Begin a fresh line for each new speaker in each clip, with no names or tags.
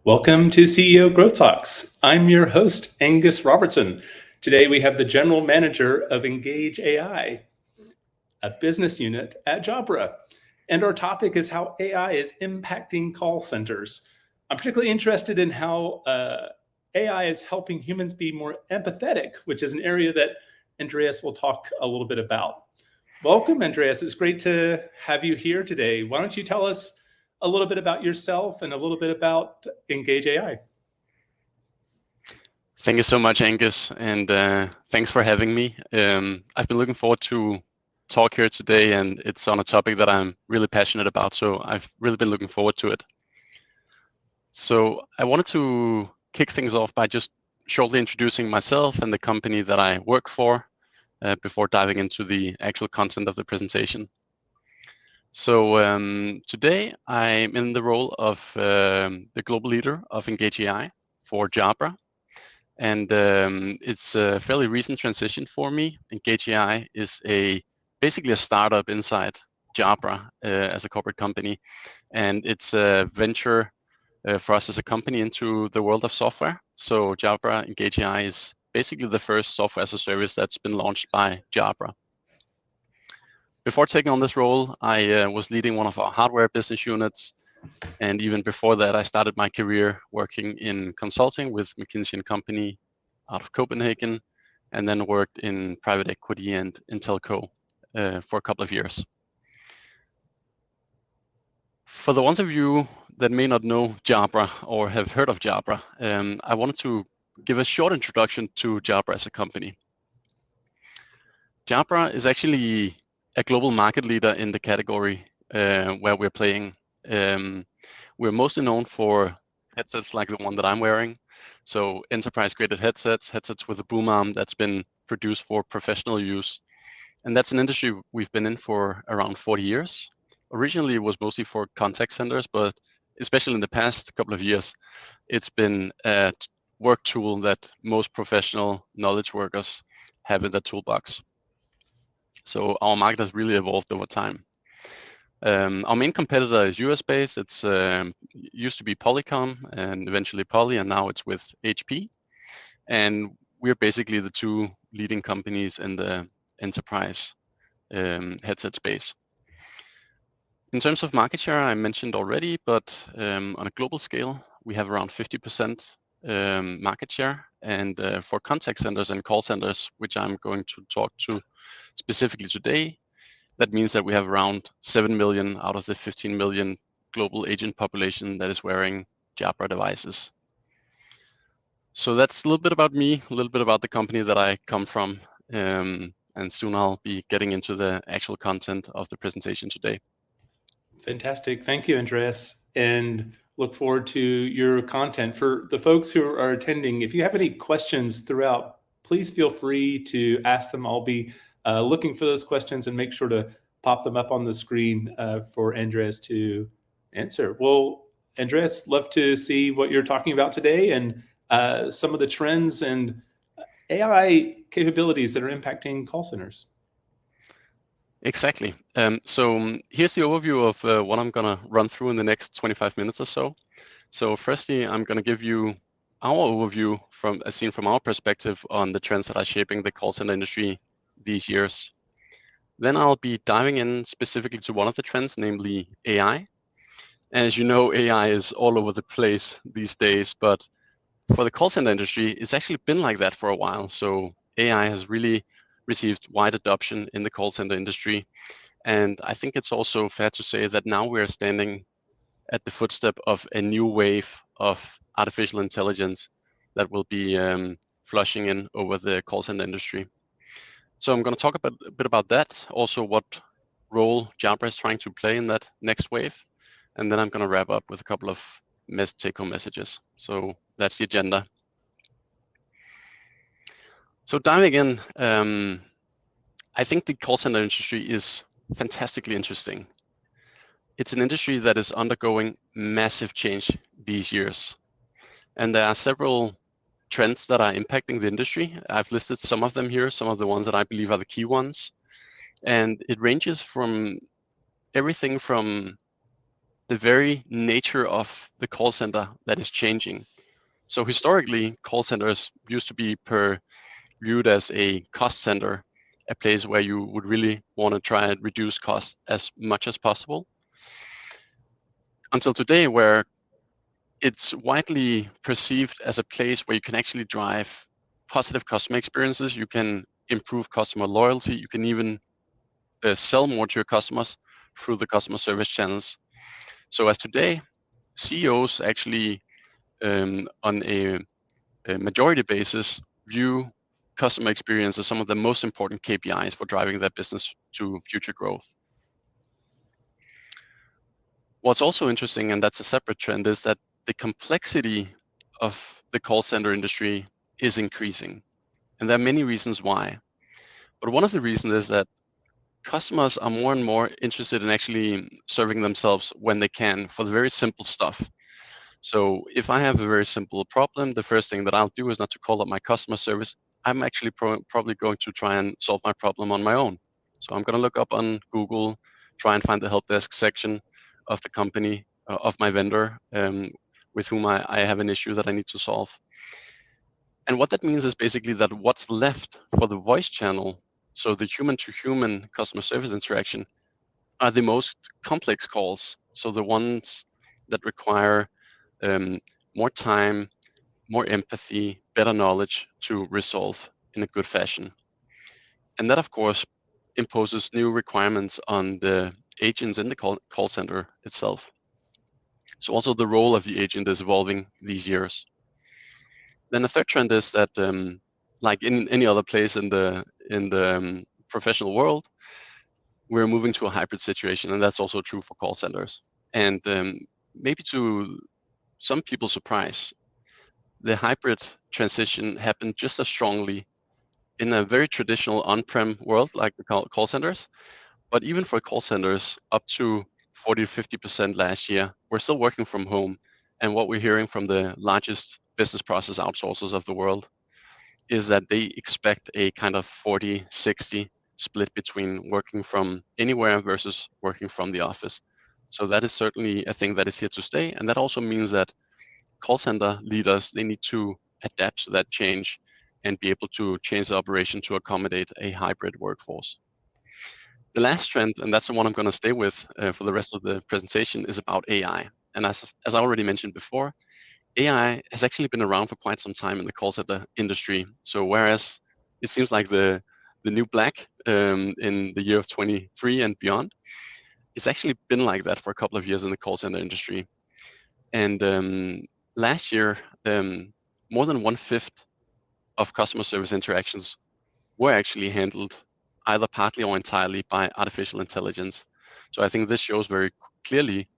Welcome to CEO Growth Talks. I'm your host, Angus Robertson. Today we have the General Manager of Engage AI, a business unit at Jabra. And our topic is how AI is impacting call centers. I'm particularly interested in how AI is helping humans be more empathetic, which is an area that Andreas will talk a little bit about. Welcome, Andreas. It's great to have you here today. Why don't you tell us a little bit about yourself and a little bit about Engage AI?
Thank you so much, Angus, and thanks for having me. I've been looking forward to talk here today, and it's on a topic that I'm really passionate about, so I've really been looking forward to it. So I wanted to kick things off by just shortly introducing myself and the company that I work for before diving into the actual content of the presentation. So today I'm in the role of the global leader of Engage AI for Jabra. And it's a fairly recent transition for me. Engage AI is basically a startup inside Jabra as a corporate company. And it's a venture for us as a company into the world of software. So Jabra Engage AI is basically the first software as a service that's been launched by Jabra. Before taking on this role, I was leading one of our hardware business units. And even before that, I started my career working in consulting with McKinsey & Company out of Copenhagen, and then worked in private equity and in telco for a couple of years. For the ones of you that may not know Jabra or have heard of Jabra, I wanted to give a short introduction to Jabra as a company. Jabra is actually a global market leader in the category where we're playing. We're mostly known for headsets like the one that I'm wearing. So enterprise-graded headsets with a boom arm that's been produced for professional use. And that's an industry we've been in for around 40 years. Originally, it was mostly for contact centers, but especially in the past couple of years, it's been a work tool that most professional knowledge workers have in their toolbox. So our market has really evolved over time. Our main competitor is US-based. It's used to be Polycom and eventually Poly, and now it's with HP. And we're basically the two leading companies in the enterprise headset space. In terms of market share, I mentioned already, but on a global scale, we have around 50% market share. And for contact centers and call centers, which I'm going to talk to specifically today, that means that we have around 7 million out of the 15 million global agent population that is wearing Jabra devices. So that's a little bit about me, a little bit about the company that I come from, and soon I'll be getting into the actual content of the presentation today.
Fantastic. Thank you, Andreas, and look forward to your content. For the folks who are attending, if you have any questions throughout, please feel free to ask them. I'll be looking for those questions and make sure to pop them up on the screen for Andreas to answer. Well, Andreas, love to see what you're talking about today and some of the trends and AI capabilities that are impacting call centers.
Exactly. So here's the overview of what I'm going to run through in the next 25 minutes or so. So firstly, I'm going to give you our overview as seen from our perspective on the trends that are shaping the call center industry these years. Then I'll be diving in specifically to one of the trends, namely AI. As you know, AI is all over the place these days, but for the call center industry, it's actually been like that for a while. So AI has really received wide adoption in the call center industry. And I think it's also fair to say that now we're standing at the footstep of a new wave of artificial intelligence that will be flushing in over the call center industry. So I'm going to talk a bit about that, also what role Jabra is trying to play in that next wave. And then I'm going to wrap up with a couple of take-home messages. So that's the agenda. So diving in, I think the call center industry is fantastically interesting. It's an industry that is undergoing massive change these years. And there are several trends that are impacting the industry. I've listed some of them here, some of the ones that I believe are the key ones. And it ranges from everything from the very nature of the call center that is changing. So historically, call centers used to be viewed as a cost center, a place where you would really want to try and reduce costs as much as possible. Until today, where it's widely perceived as a place where you can actually drive positive customer experiences, you can improve customer loyalty, you can even sell more to your customers through the customer service channels. So as today, CEOs actually on a majority basis view customer experience as some of the most important KPIs for driving their business to future growth. What's also interesting, and that's a separate trend, is that the complexity of the call center industry is increasing. And there are many reasons why. But one of the reasons is that customers are more and more interested in actually serving themselves when they can for the very simple stuff. So if I have a very simple problem, the first thing that I'll do is not to call up my customer service. I'm actually probably going to try and solve my problem on my own. So I'm going to look up on Google, try and find the help desk section of the company, of my vendor, with whom I have an issue that I need to solve. And what that means is basically that what's left for the voice channel, so the human to human customer service interaction, are the most complex calls. So the ones that require more time, more empathy, better knowledge to resolve in a good fashion. And that, of course, imposes new requirements on the agents in the call center itself. So also the role of the agent is evolving these years. Then the third trend is that, like in any other place in the professional world, we're moving to a hybrid situation, and that's also true for call centers. And maybe to some people's surprise, the hybrid transition happened just as strongly in a very traditional on-prem world like the call centers. But even for call centers, up to 40 to 50% last year, we're still working from home. And what we're hearing from the largest business process outsourcers of the world is that they expect a kind of 40-60 split between working from anywhere versus working from the office. So that is certainly a thing that is here to stay. And that also means that call center leaders, they need to adapt to that change and be able to change the operation to accommodate a hybrid workforce. The last trend, and that's the one I'm going to stay with for the rest of the presentation, is about AI. And as I already mentioned before, AI has actually been around for quite some time in the call center industry. So whereas it seems like the new black in the year of 23 and beyond, it's actually been like that for a couple of years in the call center industry. And last year, more than 1/5 of customer service interactions were actually handled either partly or entirely by artificial intelligence. So I think this shows very clearly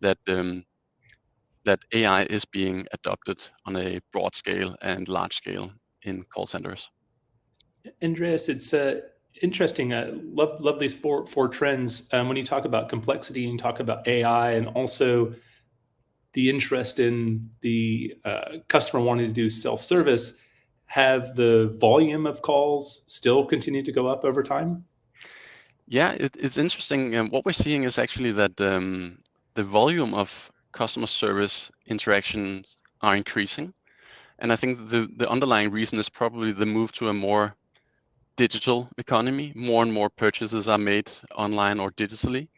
that that AI is being adopted on a broad scale and large scale in call centers.
Andreas, it's interesting. Love these four trends. When you talk about complexity and you talk about AI, and also the interest in the customer wanting to do self-service, have the volume of calls still continued to go up over time?
Yeah, it's interesting. What we're seeing is actually that the volume of customer service interactions are increasing. And I think the underlying reason is probably the move to a more digital economy. More and more purchases are made online or digitally,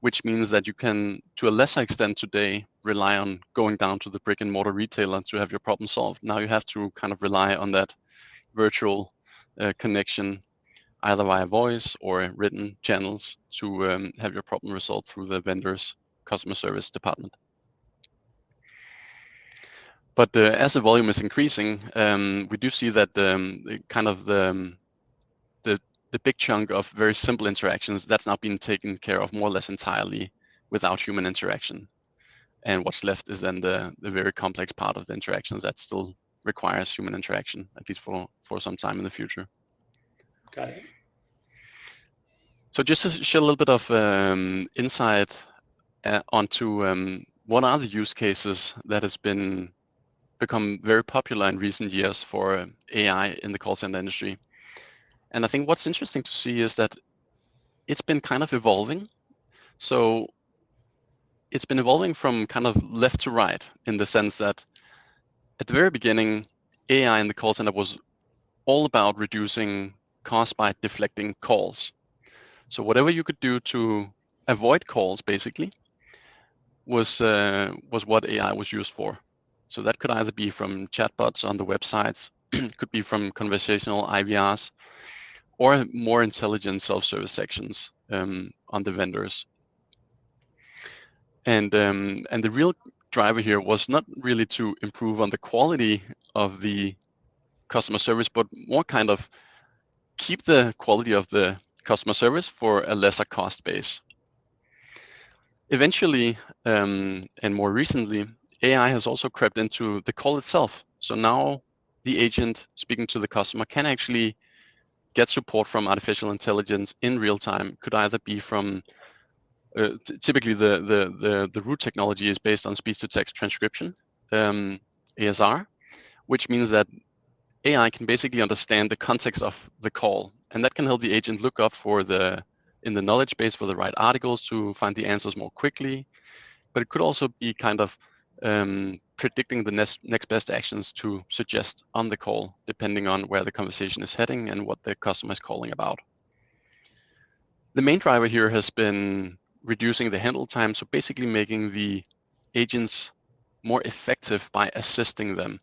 which means that you can, to a lesser extent today, rely on going down to the brick and mortar retailer to have your problem solved. Now you have to kind of rely on that virtual connection, either via voice or written channels, to have your problem resolved through the vendor's customer service department. But as the volume is increasing, we do see that the big chunk of very simple interactions, that's now being taken care of more or less entirely without human interaction. And what's left is then the very complex part of the interactions that still requires human interaction, at least for some time in the future.
Got it.
So just to share a little bit of insight onto what are the use cases that has become very popular in recent years for AI in the call center industry. And I think what's interesting to see is that it's been kind of evolving. So it's been evolving from kind of left to right, in the sense that at the very beginning, AI in the call center was all about reducing cost by deflecting calls. So whatever you could do to avoid calls, basically, was what AI was used for. So that could either be from chatbots on the websites, could be from conversational IVRs, or more intelligent self-service sections on the vendors. And the real driver here was not really to improve on the quality of the customer service, but more kind of keep the quality of the customer service for a lesser cost base. Eventually, and more recently, AI has also crept into the call itself. So now the agent speaking to the customer can actually get support from artificial intelligence in real time. Could either be from typically the root technology is based on speech to text transcription, ASR, which means that AI can basically understand the context of the call, and that can help the agent look up in the knowledge base for the right articles to find the answers more quickly. But it could also be kind of predicting the next best actions to suggest on the call, depending on where the conversation is heading and what the customer is calling about. The main driver here has been reducing the handle time, so basically making the agents more effective by assisting them,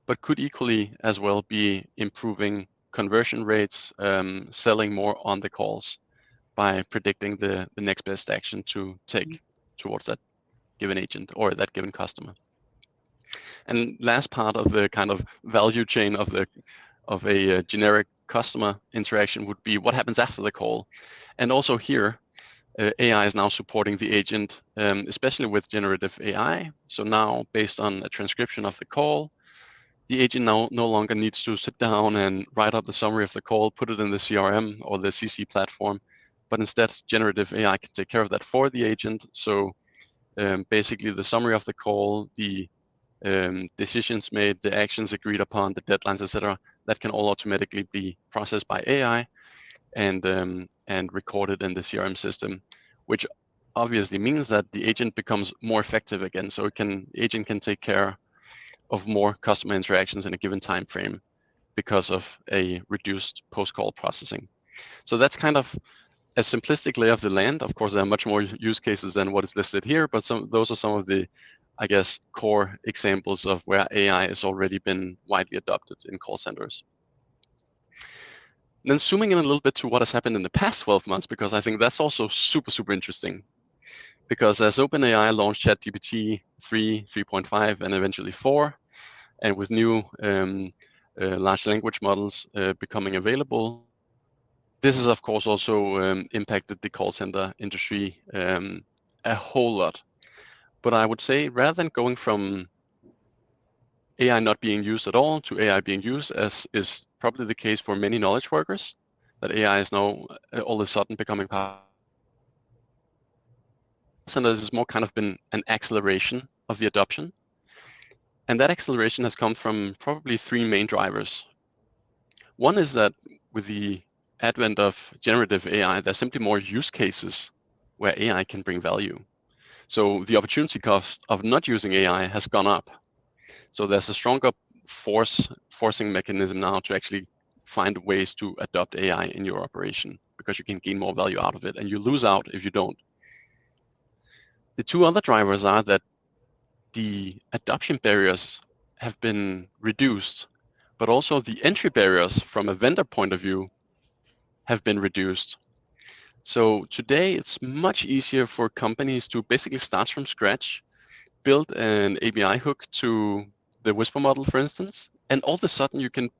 but could equally as well be improving conversion rates, selling more on the calls by predicting the next best action to take towards that given agent or that given customer. And last part of the kind of value chain of a generic customer interaction would be what happens after the call. And also here, AI is now supporting the agent, especially with generative AI. So now, based on a transcription of the call, the agent now no longer needs to sit down and write out the summary of the call, put it in the CRM or the CC platform, but instead generative AI can take care of that for the agent. So basically the summary of the call, the decisions made, the actions agreed upon, the deadlines, etc., that can all automatically be processed by AI and recorded in the CRM system, which obviously means that the agent becomes more effective again. So the agent can take care of more customer interactions in a given time frame because of a reduced post-call processing. So that's kind of a simplistic lay of the land. Of course, there are much more use cases than what is listed here, but those are some of the, I guess, core examples of where AI has already been widely adopted in call centers. And then zooming in a little bit to what has happened in the past 12 months, because I think that's also super interesting. Because as OpenAI launched ChatGPT 3, 3.5, and eventually 4, and with new large language models becoming available, this has of course also impacted the call center industry a whole lot. But I would say rather than going from AI not being used at all to AI being used, as is probably the case for many knowledge workers, that AI is now all of a sudden becoming part of centers, has more kind of been an acceleration of the adoption. And that acceleration has come from probably three main drivers. One is that with the advent of generative AI, there's simply more use cases where AI can bring value. So the opportunity cost of not using AI has gone up. So there's a stronger forcing mechanism now to actually find ways to adopt AI in your operation, because you can gain more value out of it, and you lose out if you don't. The two other drivers are that the adoption barriers have been reduced, but also the entry barriers from a vendor point of view have been reduced. So today it's much easier for companies to basically start from scratch, build an API hook to the Whisper model, for instance, and all of a sudden you can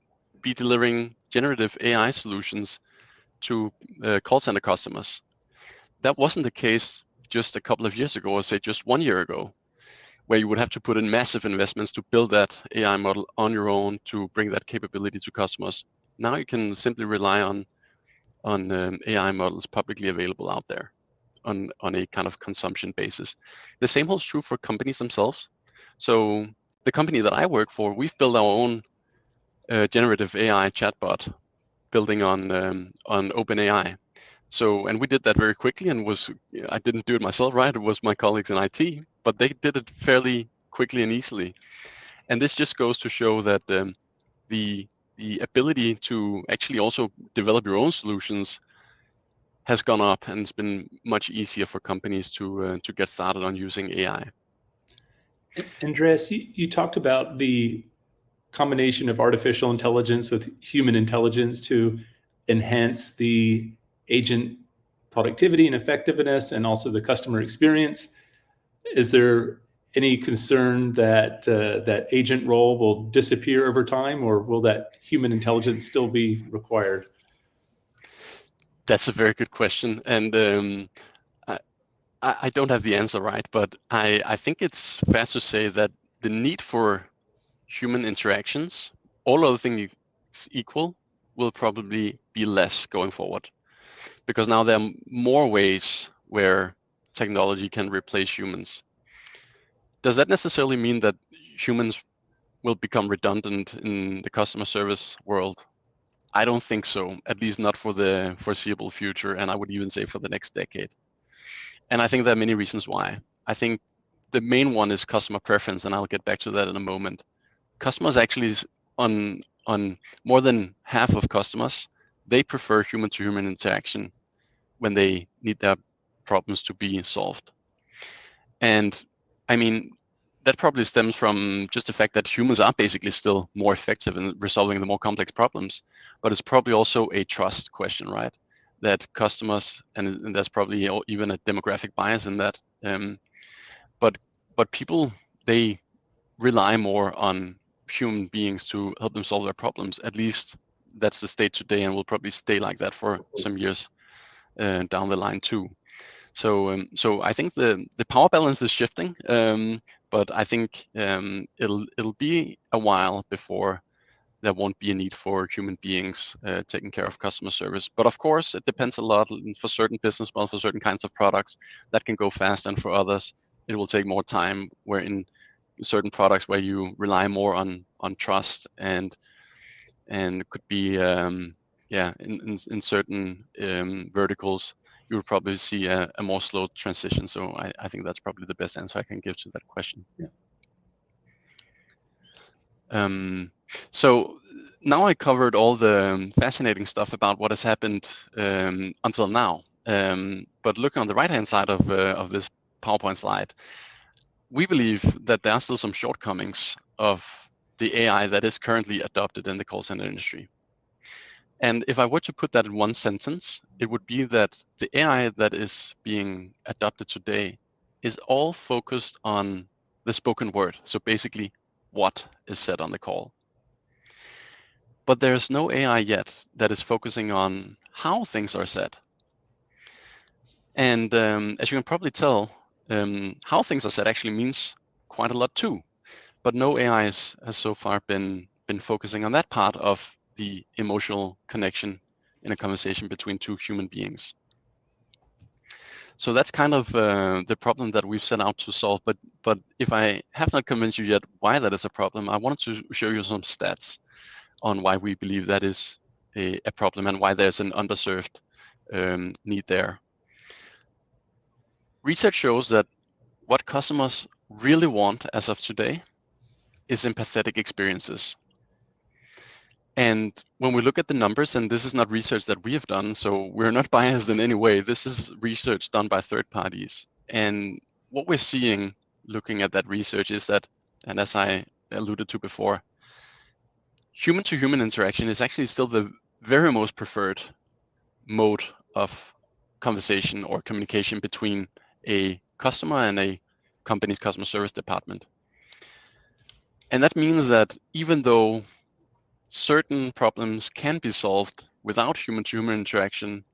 be delivering generative AI solutions to call center customers. That wasn't the case just a couple of years ago, or say just 1 year ago, where you would have to put in massive investments to build that AI model on your own to bring that capability to customers. Now you can simply rely on AI models publicly available out there on a kind of consumption basis. The same holds true for companies themselves. So the company that I work for, we've built our own generative AI chatbot building on OpenAI. So, and we did that very quickly, and I didn't do it myself, right? It was my colleagues in IT, but they did it fairly quickly and easily. And this just goes to show that the ability to actually also develop your own solutions has gone up, and it's been much easier for companies to get started on using AI.
Andreas, you talked about the combination of artificial intelligence with human intelligence to enhance the agent productivity and effectiveness and also the customer experience. Is there any concern that that agent role will disappear over time, or will that human intelligence still be required?
That's a very good question, and I don't have the answer right, but I think it's fair to say that the need for human interactions, all other things equal, will probably be less going forward, because now there are more ways where technology can replace humans. Does that necessarily mean that humans will become redundant in the customer service world? I don't think so, at least not for the foreseeable future, and I would even say for the next decade. And I think there are many reasons why. I think the main one is customer preference, and I'll get back to that in a moment. Customers actually, on more than half of customers, they prefer human-to-human interaction when they need their problems to be solved. And I mean, that probably stems from just the fact that humans are basically still more effective in resolving the more complex problems, but it's probably also a trust question, right? That customers, and there's probably even a demographic bias in that, but people, they rely more on human beings to help them solve their problems. At least that's the state today, and will probably stay like that for some years down the line too. So I think the power balance is shifting, but I think it'll be a while before there won't be a need for human beings taking care of customer service. But of course, it depends a lot. For certain business models, for certain kinds of products, that can go fast, and for others, it will take more time. Where in certain products where you rely more on trust and could be in certain verticals, you would probably see a more slow transition. So I think that's probably the best answer I can give to that question.
Yeah.
So now I covered all the fascinating stuff about what has happened until now. But look on the right-hand side of this PowerPoint slide, we believe that there are still some shortcomings of the AI that is currently adopted in the call center industry. And if I were to put that in one sentence, it would be that the AI that is being adopted today is all focused on the spoken word. So basically, what is said on the call. But there's no AI yet that is focusing on how things are said. And as you can probably tell, how things are said actually means quite a lot too. But no AI has so far been focusing on that part of the emotional connection in a conversation between two human beings. So that's kind of the problem that we've set out to solve. But if I have not convinced you yet why that is a problem, I wanted to show you some stats on why we believe that is a problem and why there's an underserved need there. Research shows that what customers really want as of today is empathetic experiences. And when we look at the numbers, and this is not research that we have done, so we're not biased in any way, this is research done by third parties. And what we're seeing looking at that research is that, and as I alluded to before, human-to-human interaction is actually still the very most preferred mode of conversation or communication between a customer and a company's customer service department. And that means that even though certain problems can be solved without human-to-human interaction,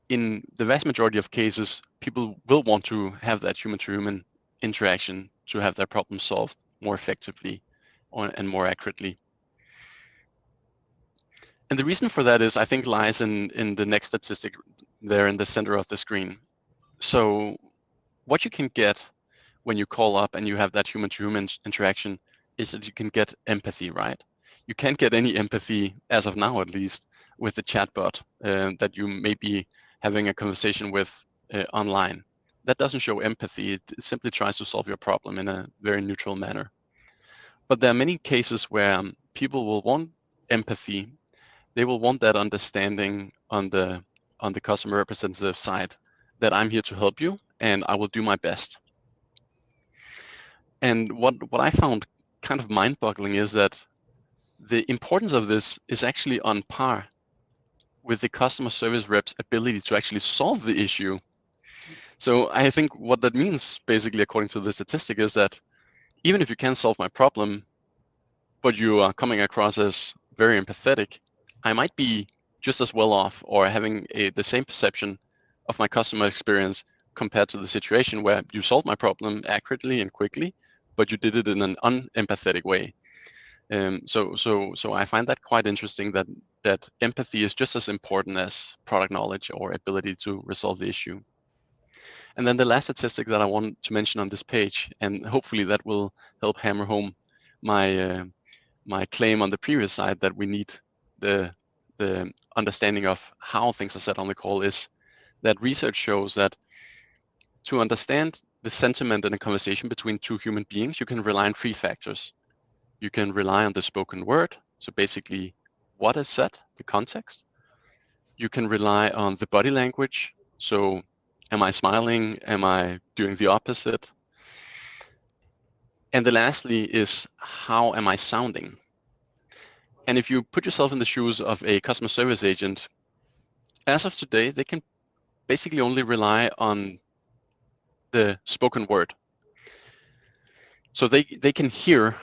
in the vast majority of cases, people will want to have that human-to-human interaction to have their problem solved more effectively and more accurately. And the reason for that is, I think, lies in the next statistic there in the center of the screen. So what you can get when you call up and you have that human-to-human interaction is that you can get empathy, right? You can't get any empathy, as of now at least, with the chatbot that you maybe having a conversation with online. That doesn't show empathy. It simply tries to solve your problem in a very neutral manner. But there are many cases where people will want empathy. They will want that understanding on the customer representative side, that I'm here to help you and I will do my best. And what I found kind of mind-boggling is that the importance of this is actually on par with the customer service rep's ability to actually solve the issue. So I think what that means, basically, according to the statistic, is that even if you can solve my problem, but you are coming across as very empathetic, I might be just as well off or having the same perception of my customer experience compared to the situation where you solved my problem accurately and quickly, but you did it in an unempathetic way. So I find that quite interesting, that empathy is just as important as product knowledge or ability to resolve the issue. And then the last statistic that I want to mention on this page, and hopefully that will help hammer home my my claim on the previous side, that we need the understanding of how things are said on the call, is that research shows that to understand the sentiment in a conversation between two human beings, you can rely on 3 factors. You can rely on the spoken word, so basically what is said, the context. You can rely on the body language, so am I smiling? Am I doing the opposite? And the lastly is, how am I sounding? And if you put yourself in the shoes of a customer service agent, as of today, they can basically only rely on the spoken word. So they can hear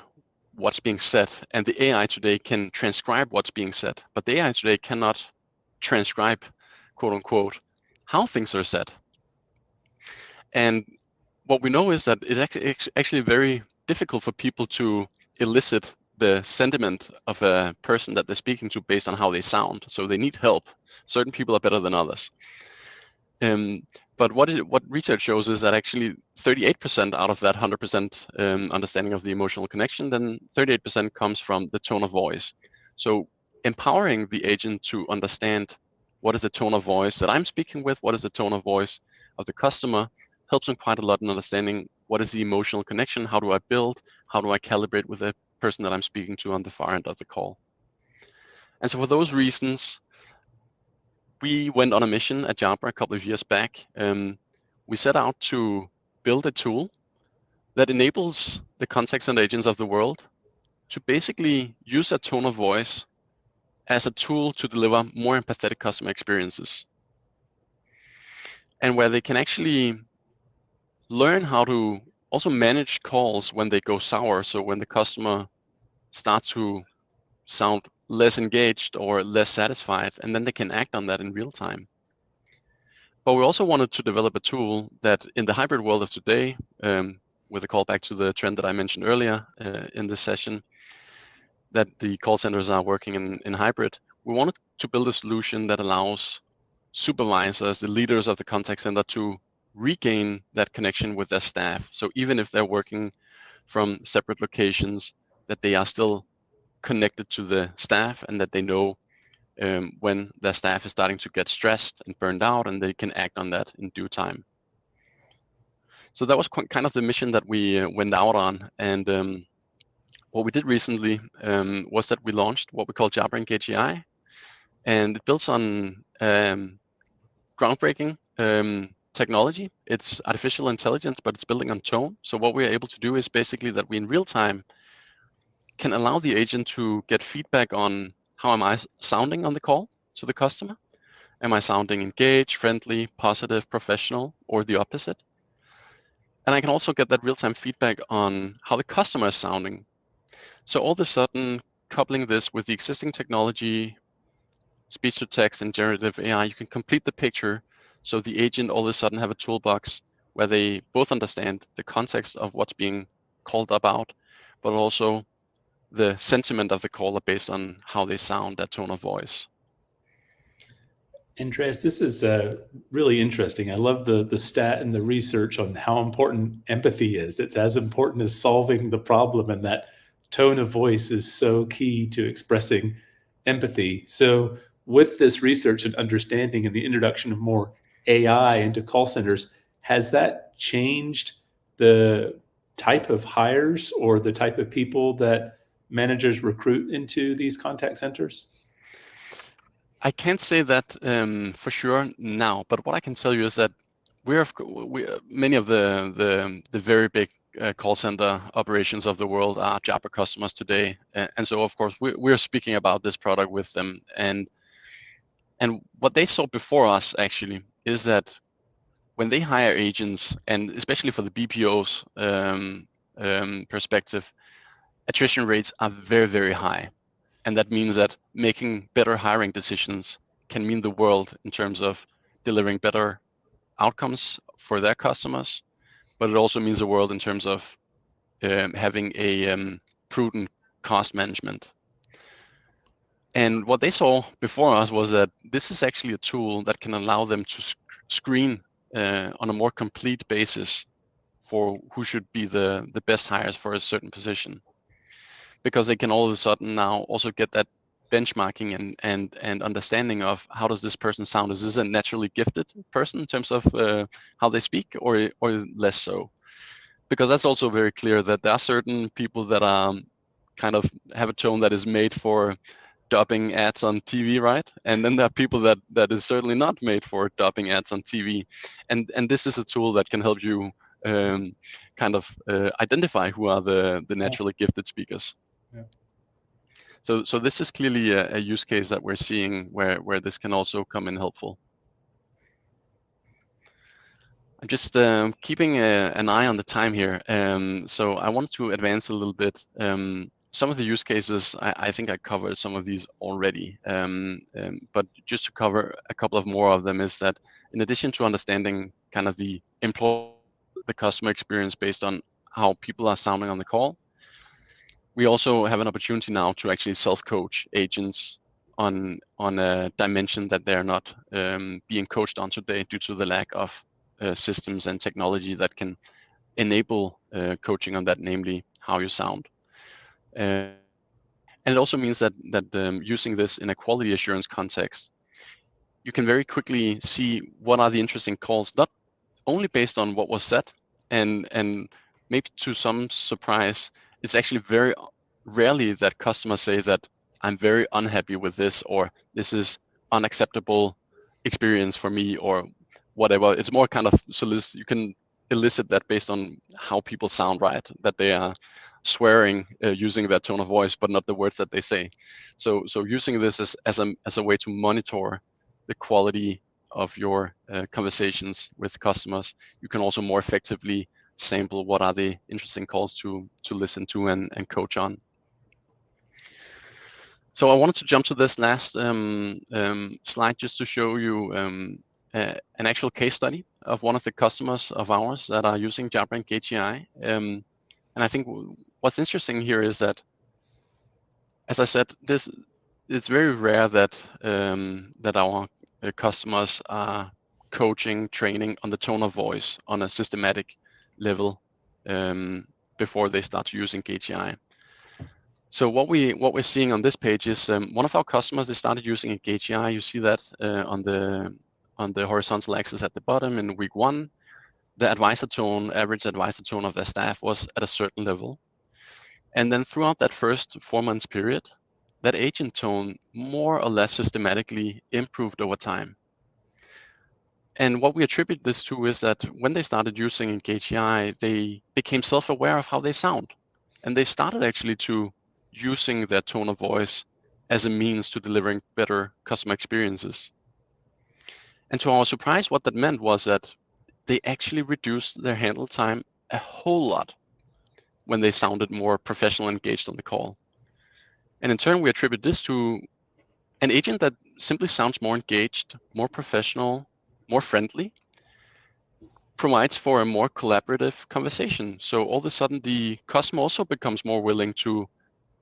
what's being said, and the AI today can transcribe what's being said, but the AI today cannot transcribe, quote unquote, how things are said. And what we know is that it's actually very difficult for people to elicit the sentiment of a person that they're speaking to based on how they sound. So they need help. Certain people are better than others. But what research shows is that actually 38% out of that 100% understanding of the emotional connection, then 38% comes from the tone of voice. So empowering the agent to understand what is the tone of voice that I'm speaking with, what is the tone of voice of the customer, helps them quite a lot in understanding what is the emotional connection, how do I build, how do I calibrate with the person that I'm speaking to on the far end of the call. And so for those reasons, we went on a mission at Jabra a couple of years back. We set out to build a tool that enables the contact center agents of the world to basically use a tone of voice as a tool to deliver more empathetic customer experiences, and where they can actually learn how to also manage calls when they go sour. So when the customer starts to sound less engaged or less satisfied, and then they can act on that in real time. But we also wanted to develop a tool that in the hybrid world of today, with a callback to the trend that I mentioned earlier in this session, that the call centers are working in hybrid, we wanted to build a solution that allows supervisors, the leaders of the contact center, to regain that connection with their staff. So even if they're working from separate locations, that they are still connected to the staff, and that they know when their staff is starting to get stressed and burned out, and they can act on that in due time. So that was kind of the mission that we went out on. And what we did recently was that we launched what we call Jabra Engage AI, and it builds on groundbreaking technology. It's artificial intelligence, but it's building on tone. So what we're able to do is basically that we in real time can allow the agent to get feedback on how am I sounding on the call to the customer. Am I sounding engaged, friendly, positive, professional, or the opposite? And I can also get that real-time feedback on how the customer is sounding. So all of a sudden, coupling this with the existing technology, speech to text and generative AI, you can complete the picture. So the agent all of a sudden have a toolbox where they both understand the context of what's being called about, but also the sentiment of the caller based on how they sound, that tone of voice.
Andreas, this is really interesting. I love the stat and the research on how important empathy is. It's as important as solving the problem, and that tone of voice is so key to expressing empathy. So with this research and understanding and the introduction of more AI into call centers, has that changed the type of hires or the type of people that managers recruit into these contact centers?
I can't say that for sure now, but what I can tell you is that many of the very big call center operations of the world are Jabra customers today, and so of course we're speaking about this product with them, and what they saw before us actually is that when they hire agents, and especially for the BPO's perspective, attrition rates are very, very high. And that means that making better hiring decisions can mean the world in terms of delivering better outcomes for their customers, but it also means the world in terms of having a prudent cost management. And what they saw before us was that this is actually a tool that can allow them to screen on a more complete basis for who should be the best hires for a certain position, because they can all of a sudden now also get that benchmarking and understanding of how does this person sound. Is this a naturally gifted person in terms of how they speak, or less so? Because that's also very clear that there are certain people that are kind of have a tone that is made for dubbing ads on TV, right? And then there are people that is certainly not made for dubbing ads on TV, and this is a tool that can help you kind of identify who are the naturally gifted speakers.
Yeah.
So this is clearly a use case that we're seeing where this can also come in helpful. I'm just keeping an eye on the time here. So I wanted to advance a little bit. Some of the use cases, I think I covered some of these already. But just to cover a couple of more of them is that in addition to understanding kind of the customer experience based on how people are sounding on the call, we also have an opportunity now to actually self-coach agents on a dimension that they're not being coached on today due to the lack of systems and technology that can enable coaching on that, namely how you sound. And it also means that using this in a quality assurance context, you can very quickly see what are the interesting calls, not only based on what was said, and maybe to some surprise, it's actually very rarely that customers say that I'm very unhappy with this, or this is unacceptable experience for me, or whatever. It's more kind of you can elicit that based on how people sound, right? That they are swearing using their tone of voice, but not the words that they say. So using this as a way to monitor the quality of your conversations with customers, you can also more effectively sample what are the interesting calls to listen to and coach on. So I wanted to jump to this last slide just to show you an actual case study of one of the customers of ours that are using Jabra Engage AI. And I think what's interesting here is that, as I said, it's very rare that that our customers are coaching, training on the tone of voice on a systematic level before they start to use Engage AI. So what we're seeing on this page is one of our customers, they started using Engage AI. You see that on the horizontal axis at the bottom in week 1. The average advisor tone of their staff was at a certain level. And then throughout that first 4 months period, that agent tone more or less systematically improved over time. And what we attribute this to is that when they started using Engage AI, they became self-aware of how they sound. And they started actually to using their tone of voice as a means to delivering better customer experiences. And to our surprise, what that meant was that they actually reduced their handle time a whole lot when they sounded more professional and engaged on the call. And in turn, we attribute this to an agent that simply sounds more engaged, more professional, more friendly, provides for a more collaborative conversation. So all of a sudden, the customer also becomes more willing to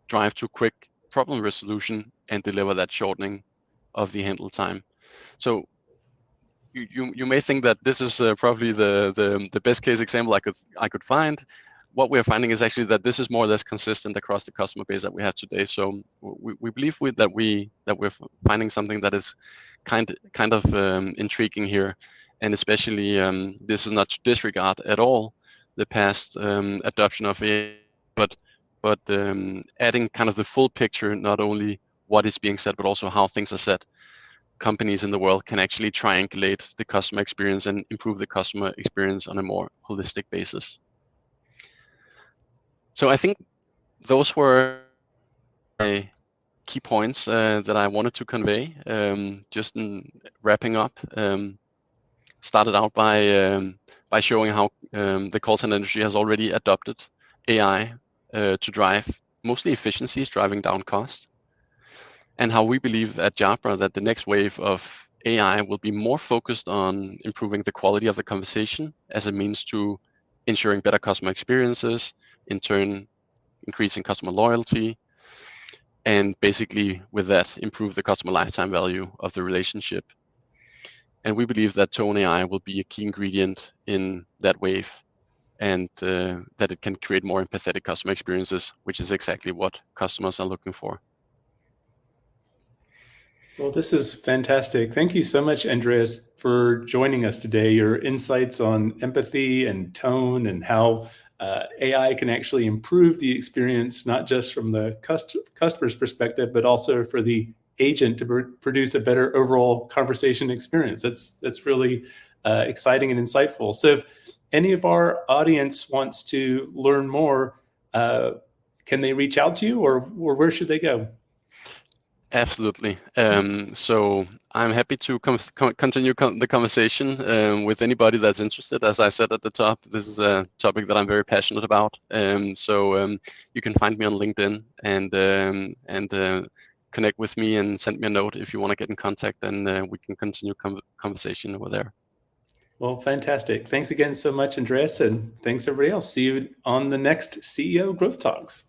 drive to quick problem resolution and deliver that shortening of the handle time. So you may think that this is probably the best case example I could find. what we're finding is actually that this is more or less consistent across the customer base that we have today. So we believe that we're finding something that is kind of intriguing here, and especially this is not to disregard at all the past adoption of AI, but adding kind of the full picture, not only what is being said, but also how things are said. Companies in the world can actually triangulate the customer experience and improve the customer experience on a more holistic basis. So I think those were my key points that I wanted to convey. Just in wrapping up, started out by showing how the call center industry has already adopted AI to drive mostly efficiencies, driving down cost, and how we believe at Jabra that the next wave of AI will be more focused on improving the quality of the conversation as a means to ensuring better customer experiences, in turn increasing customer loyalty, and basically with that improve the customer lifetime value of the relationship. And we believe that Tone AI will be a key ingredient in that wave, and that it can create more empathetic customer experiences, which is exactly what customers are looking for.
Well, this is fantastic. Thank you so much, Andreas, for joining us today. Your insights on empathy and tone and how AI can actually improve the experience, not just from the customer's perspective, but also for the agent to produce a better overall conversation experience. That's really exciting and insightful. So if any of our audience wants to learn more, can they reach out to you, or where should they go?
Absolutely. So I'm happy to continue the conversation with anybody that's interested. As I said at the top, this is a topic that I'm very passionate about. So you can find me on LinkedIn and connect with me and send me a note if you want to get in contact, and we can continue conversation over there.
Well, fantastic. Thanks again so much, Andreas, and thanks everybody else. See you on the next CEO Growth Talks.